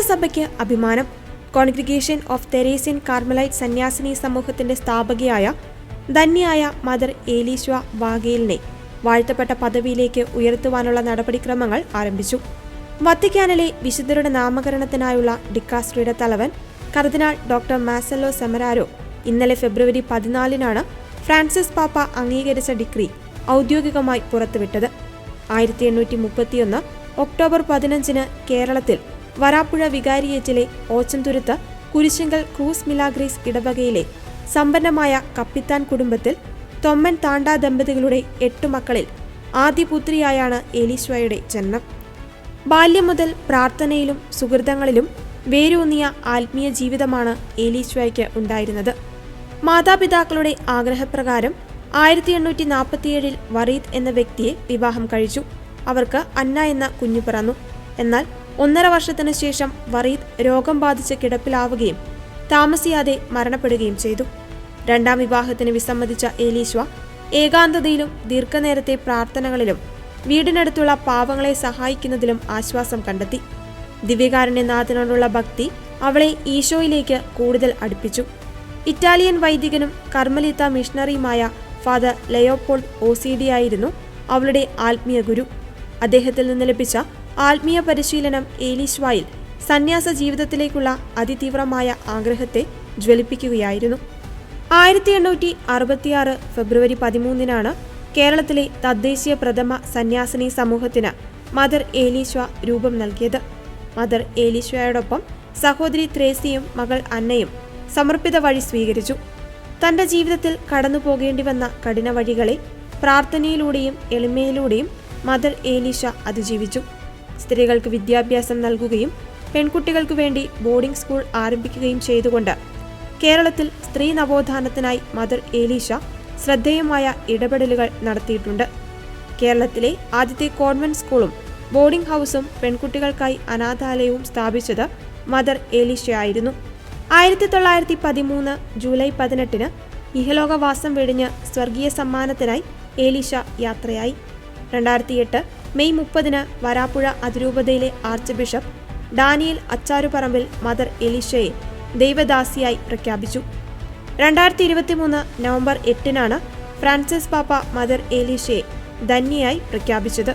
സഭയ്ക്ക് അഭിമാനം. Congregation of Teresian Carmelite സന്യാസിനി സമൂഹത്തിന്റെ സ്ഥാപകയായ ധന്യയായ മദർ ഏലീശ്വ വാഗേലിനെ വാഴ്ത്തപ്പെട്ട പദവിയിലേക്ക് ഉയർത്തുവാനുള്ള നടപടിക്രമങ്ങൾ ആരംഭിച്ചു. വത്തിക്കാനിലെ വിശുദ്ധരുടെ നാമകരണത്തിനായുള്ള ഡിക്കാസ്ട്രിയുടെ തലവൻ കർദിനാൾ ഡോക്ടർ മാസെല്ലോ സെമരാരോ ഇന്നലെ ഫെബ്രുവരി 14-നാണ് ഫ്രാൻസിസ് പാപ്പ അംഗീകരിച്ച ഡിക്രി ഔദ്യോഗികമായി പുറത്തുവിട്ടത്. 1831 ഒക്ടോബർ 15-ന് കേരളത്തിൽ വരാപ്പുഴ വികാരിയേറ്റിലെ ഓച്ചന്തുരുത്ത് കുരിശിങ്കൽ ക്രൂസ് മിലാഗ്രീസ് ഇടവകയിലെ സമ്പന്നമായ കപ്പിത്താൻ കുടുംബത്തിൽ തൊമ്മൻ താണ്ട ദമ്പതികളുടെ 8 മക്കളിൽ ആദ്യപുത്രിയായാണ് ഏലീശ്വയുടെ ജന്മം. ബാല്യം മുതൽ പ്രാർത്ഥനയിലും സുഹൃതങ്ങളിലും വേരൂന്നിയ ആത്മീയ ജീവിതമാണ് ഏലീശ്വയ്ക്ക് ഉണ്ടായിരുന്നത്. മാതാപിതാക്കളുടെ ആഗ്രഹപ്രകാരം 1847-ൽ വറീദ് എന്ന വ്യക്തിയെ വിവാഹം കഴിച്ചു. അവർക്ക് അന്ന എന്ന കുഞ്ഞു പിറന്നു. എന്നാൽ 1.5 വർഷത്തിനു ശേഷം വറീദ് രോഗം ബാധിച്ച് കിടപ്പിലാവുകയും താമസിയാതെ മരണപ്പെടുകയും ചെയ്തു. 2ാം വിവാഹത്തിന് വിസമ്മതിച്ച ഏലീശ്വ ഏകാന്തതയിലും ദീർഘനേരത്തെ പ്രാർത്ഥനകളിലും വീടിനടുത്തുള്ള പാവങ്ങളെ സഹായിക്കുന്നതിലും ആശ്വാസം കണ്ടെത്തി. ദിവ്യകാരുണ്യനാഥനോടുള്ള ഭക്തി അവളെ ഈശോയിലേക്ക് കൂടുതൽ അടുപ്പിച്ചു. ഇറ്റാലിയൻ വൈദികനും കർമ്മലിത്ത മിഷണറിയുമായ ഫാദർ ലയോപോൾഡ് OCD ആയിരുന്നു അവളുടെ ആത്മീയ ഗുരു. അദ്ദേഹത്തിൽ നിന്ന് ലഭിച്ച ആത്മീയ പരിശീലനം ഏലീശ്വയിൽ സന്യാസ ജീവിതത്തിലേക്കുള്ള അതിതീവ്രമായ ആഗ്രഹത്തെ ജ്വലിപ്പിക്കുകയായിരുന്നു. 1866 ഫെബ്രുവരി 13-നാണ് കേരളത്തിലെ തദ്ദേശീയ പ്രഥമ സന്യാസിനി സമൂഹത്തിന് മദർ ഏലീശ്വ രൂപം നൽകിയത്. മദർ ഏലീശ്വയോടൊപ്പം സഹോദരി ത്രേസ്യയും മകൾ അന്നയും സമർപ്പിത വഴി സ്വീകരിച്ചു. തന്റെ ജീവിതത്തിൽ കടന്നു പോകേണ്ടി വന്ന കഠിന വഴികളെ പ്രാർത്ഥനയിലൂടെയും എളിമയിലൂടെയും മദർ ഏലീശ അതിജീവിച്ചു. സ്ത്രീകൾക്ക് വിദ്യാഭ്യാസം നൽകുകയും പെൺകുട്ടികൾക്ക് വേണ്ടി ബോർഡിംഗ് സ്കൂൾ ആരംഭിക്കുകയും ചെയ്തുകൊണ്ട് കേരളത്തിൽ സ്ത്രീ നവോത്ഥാനത്തിനായി മദർ ഏലീശ ശ്രദ്ധേയമായ ഇടപെടലുകൾ നടത്തിയിട്ടുണ്ട്. കേരളത്തിലെ ആദ്യത്തെ കോൺവെന്റ് സ്കൂളും ബോർഡിംഗ് ഹൗസും പെൺകുട്ടികൾക്കായി അനാഥാലയവും സ്ഥാപിച്ചത് മദർ ഏലീശയായിരുന്നു. 1913 ജൂലൈ 18-ന് ഇഹലോകവാസം വെടിഞ്ഞ് സ്വർഗീയ സമ്മാനത്തിനായി ഏലീശ യാത്രയായി. 2008 മെയ് 30-ന് വരാപ്പുഴ അതിരൂപതയിലെ archbishop Daniel Acharuparambil mother ഏലീശയെ ദൈവദാസിയായി പ്രഖ്യാപിച്ചു. 2023 നവംബർ 8-നാണ് ഫ്രാൻസിസ് പാപ്പ മദർ ഏലീശയെ ധന്യയായി പ്രഖ്യാപിച്ചത്.